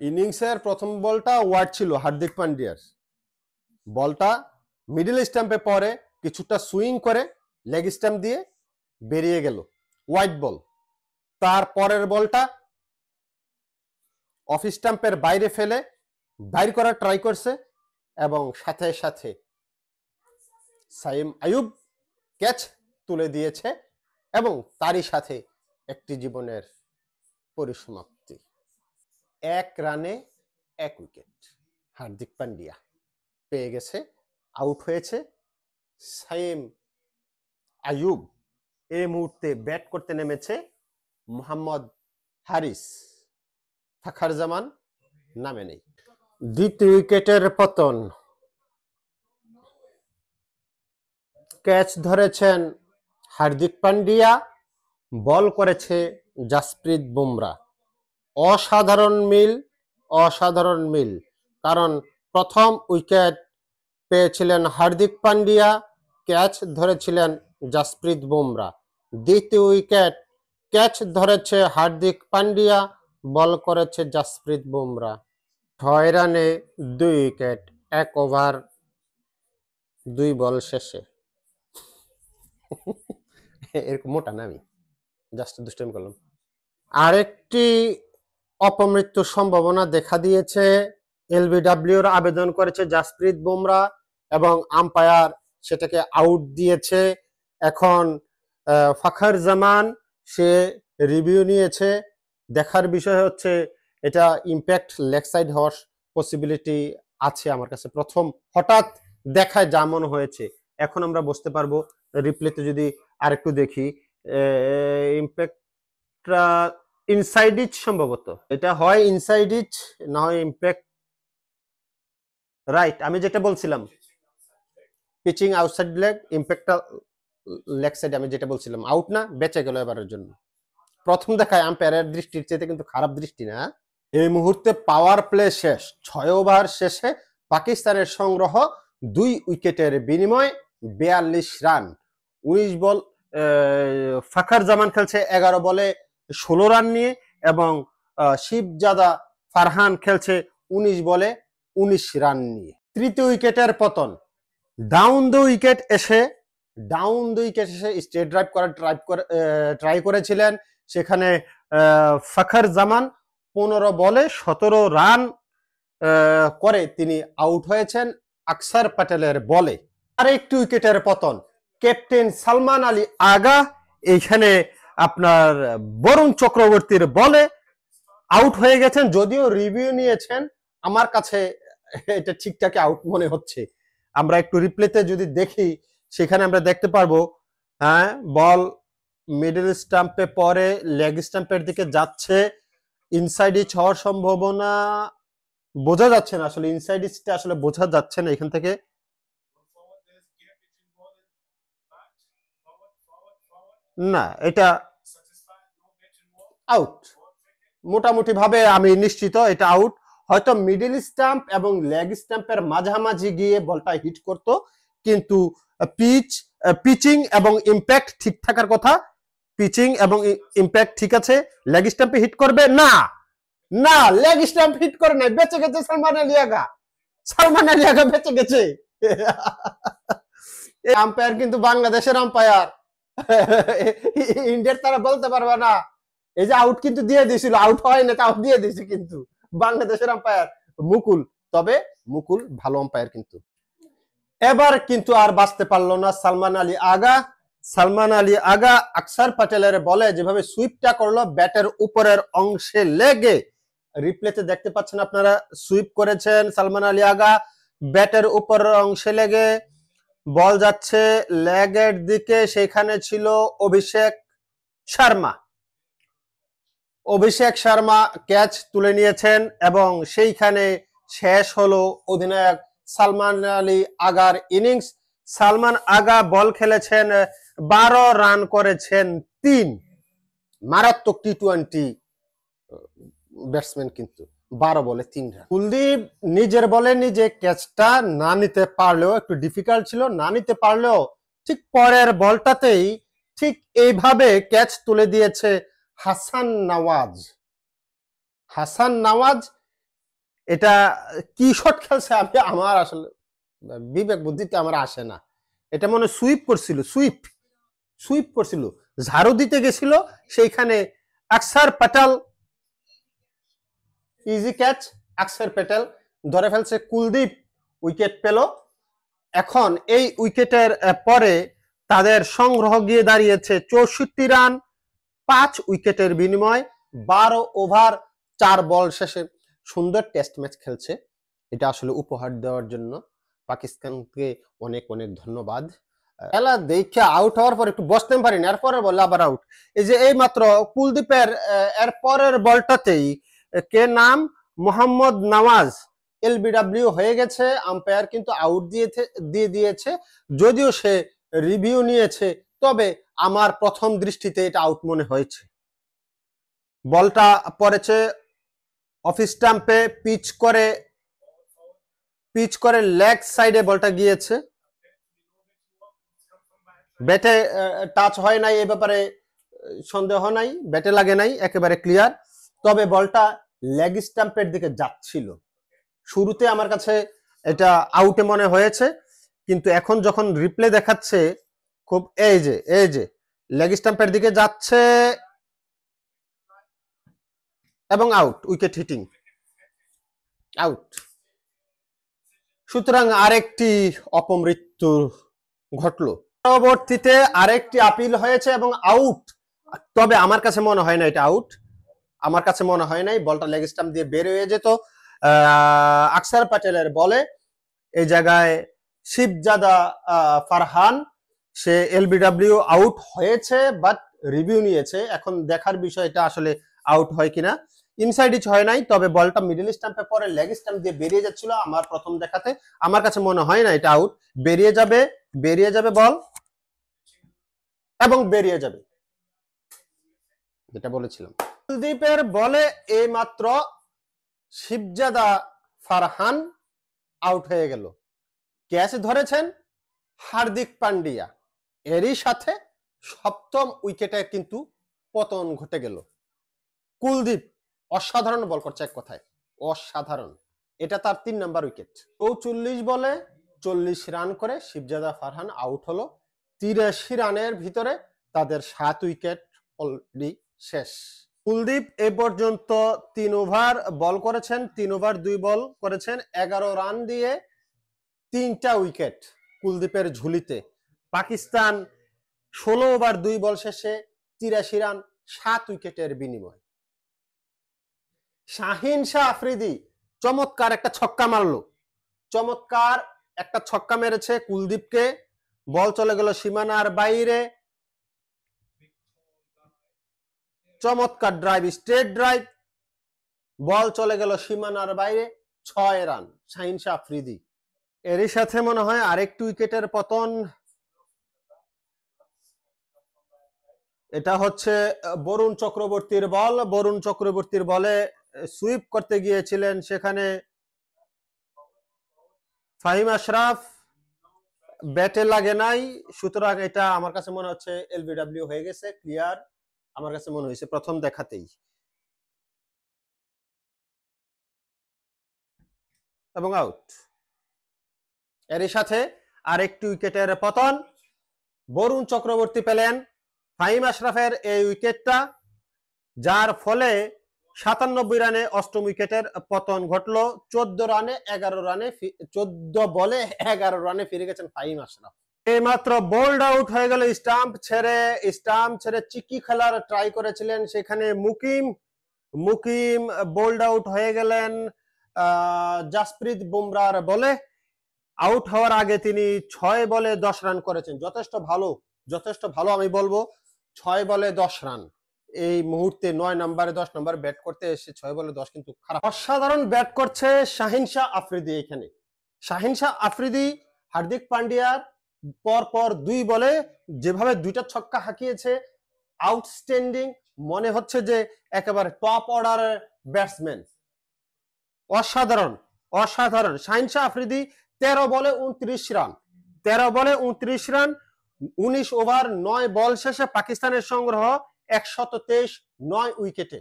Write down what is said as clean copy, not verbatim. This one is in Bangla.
ইনিংসের প্রথম বলটা ওয়াইড ছিল হার্দিক পান্ডিয়ার। বলটা মিডল স্ট্যাম্পে পরে কিছুটা সুইং করে লেগ স্ট্যাম্প দিয়ে বেরিয়ে গেল, ওয়াইড বল। তার পরের বলটা অফ স্ট্যাম্পের বাইরে ফেলে বাইর করার ট্রাই করছে এবং সাথে সাথে সাইম আয়ুব ক্যাচ তুলে দিয়েছে এবং তারই সাথে একটি জীবনের পরিসমাপ্তি। 1 রানে 1 উইকেট হার্দিক পান্ডিয়া পেয়ে গেছে, আউট হয়েছে সাইম আয়ুব। এই মুহূর্তে ব্যাট করতে নেমেছে মোহাম্মদ হারিস, ফাখার জামান নামে নেই। দ্বিতীয় উইকেটের পতন। ক্যাচ ধরেছেন হার্দিক পান্ডিয়া, বল করেছে জাসপ্রীত বুমরা। অসাধারণ মিল, কারণ প্রথম উইকেট পেয়েছিলেন হার্দিক পান্ডিয়া, ক্যাচ ধরেছিলেন জাসপ্রীত বুমরা। দ্বিতীয় উইকেট ক্যাচ ধরেছে হার্দিক পান্ডিয়া, বল করেছে জাসপ্রীত বুমরা। 6 রানে 2 উইকেট, 1 ওভার 2 বল শেষে। এরকম মোটা না, আমি জাস্ট দুষ্টামি করলাম। আরেকটি অপমৃত্যুর সম্ভাবনা দেখা দিয়েছে। এলবিডব্লিউর আবেদন করেছে জাসপ্রীত বুমরা এবং আম্পায়ার সেটাকে আউট দিয়েছে। এখন ফাখার জামান সে রিভিউ নিয়েছে। দেখার বিষয় হচ্ছে এটা ইম্প্যাক্ট লেগ সাইড হওয়ার পসিবিলিটি আছে। আমার কাছে প্রথম হঠাৎ দেখায় যা মনে হয়েছে, এখন আমরা বুঝতে পারবো রিপ্লেতে যদি আরেকটু দেখি। ইম্প্যাক্টটা ইনসাইড ইচ, সম্ভবত এটা হয় ইনসাইড ইচ না হয় ইম্প্যাক্ট রাইট। আমি যেটা বলছিলাম পিচিং আউটসাইড লেগ, ইম্প্যাক্টটা লেগ সাইড, আমি যেটা বলছিলাম আউট না, বেঁচে গেল এবারের জন্য। প্রথম দেখায় আম্পায়ারের দৃষ্টির চাইতে কিন্তু খারাপ দৃষ্টি না। এই মুহূর্তে পাওয়ার প্লে শেষ, 6 ওভার শেষে পাকিস্তানের সংগ্রহ 2 উইকেটের বিনিময়ে 42 রান। 19 বল ফাখার জামান খেলছে 11 বলে 16 রান নিয়ে এবং শিবজাদা ফারহান খেলছে 19 বলে 19 রান নিয়ে। তৃতীয় উইকেটের পতন। ডাউন দ্য উইকেট এসে স্ট্রেট ড্রাইভ করার ট্রাই করেছিলেন। সেখানে ফাখার জামান 15 বলে 17 রান করে তিনি আউট হয়েছেন আকসার প্যাটেলের বলে। আরেকটি উইকেটের পতন। ক্যাপ্টেন সালমান আলী আগা এইখানে আপনার বরুণ চক্রবর্তীর বলে আউট হয়ে গেছেন। যদিও রিভিউ নিয়েছেন, আমার কাছে এটা ঠিকঠাক আউট মনে হচ্ছে। আমরা একটু রিপ্লেতে যদি দেখি সেখানে আমরা দেখতে পারবো, হ্যাঁ, বল মিডল স্টাম্পে পরে লেগ স্টাম্পের দিকে যাচ্ছে। ইনসাইড ইচ হওয়ার সম্ভাবনা বোঝা যাচ্ছে না, আসলে ইনসাইড ইচটা আসলে বোঝা যাচ্ছে না এখান থেকে। না, এটা আউট মোটামুটি ভাবে আমি নিশ্চিত এটা আউট। হয়তো মিডল স্টাম্প এবং লেগ স্টাম্পের মাঝামাঝি গিয়ে বলটা হিট করত, কিন্তু পিচিং এবং ইম্প্যাক্ট ঠিক থাকার কথা। পিচিং এবং ইম্প্যাক্ট ঠিক আছে, লেগ স্টাম্পে হিট করবে না, না লেগ স্টাম্প হিট করে নাই, বেঁচে গেছে সালমান আলী আগা বেঁচে গেছে। আম্পায়ার কিন্তু বাংলাদেশের আম্পায়ার, ইন্ডিয়ার তারা বলতে পারবে না। এই যে আউট কিন্তু দিয়ে দিয়েছিল, আউট হয় না, আউট দিয়ে দিয়েছে কিন্তু বাংলাদেশের আম্পায়ার মুকুল। তবে মুকুল ভালো আম্পায়ার কিন্তু। এবার কিন্তু আর বাঁচতে পারলো না সালমান আলী আগা আকসার প্যাটেলের বলে যেভাবে সুইপটা করলো ব্যাটের উপরের অংশে লেগে। রিপ্লেতে দেখতে পাচ্ছেন আপনারা, সুইপ করেছেন সালমান আলী আগা, ব্যাটের উপরের অংশে লেগে বল যাচ্ছে লেগের দিকে। সেখানে ছিল অভিষেক শর্মা ক্যাচ তুলে নিয়েছেন এবং সেইখানে শেষ হলো অধিনায়ক সালমান আলী আগার ইনিংস। সালমান আগা বল খেলেছেন 12 রান করেছেন 3। মারাত্মক টি-20 ব্যাটসম্যান কিন্তু, 12 বলে 3 রান। কুলদীপ নিজের বলে নিজে ক্যাচটা না নিতে পারলেও, একটু ডিফিকাল্ট ছিল, না নিতে পারলেও ঠিক পরের বলটাতেই ঠিক এইভাবে ক্যাচ তুলে দিয়েছে হাসান নওয়াজ। এটা কি শট খেলছে আমি আমার আসলে বিবেক বুদ্ধিতে আমার আসে না। এটা মনে সুইপ করছিল, সুইপ করছিল, ঝাড়ু দিতে গেছিল, সেইখানে আকসার প্যাটেল ইজি ক্যাচ, আকসার প্যাটেল ধরে ফেলছে, কুলদীপ উইকেট পেল। এখন এই উইকেটের পরে তাদের সংগ্রহ গিয়ে দাঁড়িয়েছে 64 রান 5 উইকেটের বিনিময় 12 ওভার 4 বল শেষে। সুন্দর টেস্ট ম্যাচ খেলছে, এটা আসলে উপহার দেওয়ার জন্য পাকিস্তানকে অনেক অনেক ধন্যবাদ। খেলা দেখে আউট হওয়ার পর একটু বসতে পারিনি, এরপরের বলে আবার আউট। এই যে এই মাত্র কুলদীপের এর পরের বলটাতেই কে নাম মোহাম্মদ নওয়াজ এলবিডব্লিউ হয়ে গেছে, আম্পায়ার কিন্তু আউট দিয়ে দিয়েছে, যদিও সে রিভিউ নিয়েছে, তবে আমার প্রথম দৃষ্টিতে এটা আউট মনে হয়েছে। বলটা পড়েছে অফ স্টাম্পে, পিচ করে লেগ সাইডে বলটা গিয়েছে, ব্যাটে টাচ হয় নাই, এ ব্যাপারে সন্দেহ নাই, ব্যাটে লাগে নাই, একেবারে ক্লিয়ার। তবে বলটা লেগ স্টাম্পের দিকে যাচ্ছিল। শুরুতে আমার কাছে এটা আউটে মনে হয়েছে, কিন্তু এখন যখন রিপ্লে দেখাচ্ছে খুব এই যে লেগ স্টাম্পের দিকে যাচ্ছে এবং আউট, উইকেট হিটিং, আউট। সুতরাং আরেকটি অপমৃত্যু ঘটলো। পরবর্তীতে আরেকটি আপিল হয়েছে এবং আউট, তবে আমার কাছে মনে হয় না এটা আউট, আমার কাছে মনে হয় নাই, বলটা লেগ স্টাম্প দিয়ে বের হয়ে যেত। আকসার প্যাটেলের বলে এই জায়গায় শিবজাদা ফারহান সে এলবিডব্লিউ আউট হয়েছে, বাট রিভিউ নিয়েছে। এখন দেখার বিষয় এটা আসলে আউট হয় কিনা। ইনসাইড ইচ হয় নাই, তবে বলটা মিডল স্টাম্পে পরে লেগ স্টাম্প দিয়ে বেরিয়ে যাচ্ছিল আমার প্রথম দেখাতে। আমার কাছে মনে হয় না এটা আউট, বেরিয়ে যাবে বল এবং বেরিয়ে যাবে, যেটা বলেছিলাম। কুলদীপের বলে এই মাত্র শিবজাদা ফারহান আউট হয়ে গেল। ক্যাচ ধরেছেন হার্দিক পান্ডিয়া, এরই সাথে সপ্তম উইকেটে কিন্তু পতন ঘটে গেল। কুলদীপ অসাধারণ বল করছে, এক কথায় অসাধারণ, এটা তার 3 নাম্বার উইকেট। 44 বলে 40 রান করে শিবজাদা ফারহান আউট হলো। 83 রানের ভিতরে তাদের 7 উইকেট অলরেডি শেষ। কুলদীপ এ পর্যন্ত 3 ওভার বল করেছেন, 3 ওভার 2 বল করেছেন, 11 রান দিয়ে 3টা উইকেট কুলদীপের ঝুলিতে। পাকিস্তান 16 ওভার 2 বল শেষে 83 রান 7 উইকেটের বিনিময়। শাহিন শাহ আফ্রিদি চমৎকার একটা ছক্কা মারলো, চমৎকার একটা ছক্কা মেরেছে কুলদীপকে, বল চলে গেল সীমানার বাইরে, চমৎকার ড্রাইভ, স্ট্রেট ড্রাইভ, বল চলে গেল সীমানার বাইরে, 6 রান শাহিন শাহ আফ্রিদি। এরই সাথে মনে হয় আরেকটি উইকেটের পতন, এটা হচ্ছে বরুণ চক্রবর্তীর বল। বরুণ চক্রবর্তীর বলে সুইপ করতে গিয়েছিলেন, সেখানে ফাহিম আশরাফ, ব্যাটে লাগে নাই, সুতরাং এটা আমার কাছে মনে হচ্ছে এলবিডব্লিউ হয়ে গেছে, ক্লিয়ার আমার কাছে মনে হয়েছে প্রথম দেখাতেই, এবং আউট। এরই সাথে আরেকটি উইকেটের পতন, বরুণ চক্রবর্তী পেলেন ফাহিম আশরাফের এই উইকেটটা, যার ফলে 97 রানে অষ্টম উইকেটের পতন ঘটলো। 14 বলে 11 রানে ফিরে গেছেন ফাহিম আশরাফ। এইমাত্র বোল্ড আউট হয়ে গেল, স্টাম্প ছেড়ে চিকি খেলার ট্রাই করেছিলেন, সেখানে মুকিম বোল্ড আউট হয়ে গেলেন জাসপ্রীত বুমরার বলে। আউট হওয়ার আগে তিনি 6 বলে 10 রান করেছেন, যথেষ্ট ভালো আমি বলবো। 6 বলে 10 রান, এই মুহূর্তে 9 নম্বরে 10 নম্বর ব্যাট করতে এসে 6 বলে 10 কিন্তু খারাপ। অসাধারণ ব্যাট করছে শাহিন শাহ আফ্রিদি। এখানে শাহিন শাহ আফ্রিদি হার্দিক পান্ডিয়ার পর 2 বলে যেভাবে 2টা ছক্কা হাঁকিয়েছে, আউটস্ট্যান্ডিং, মনে হচ্ছে যে একেবারে টপ অর্ডারের ব্যাটসম্যান। অসাধারণ শাহিন শাহ আফ্রিদি 13 বলে 29 রান, 19 ওভার 9 বল শেষে পাকিস্তানের সংগ্রহ 123 9 উইকেটে।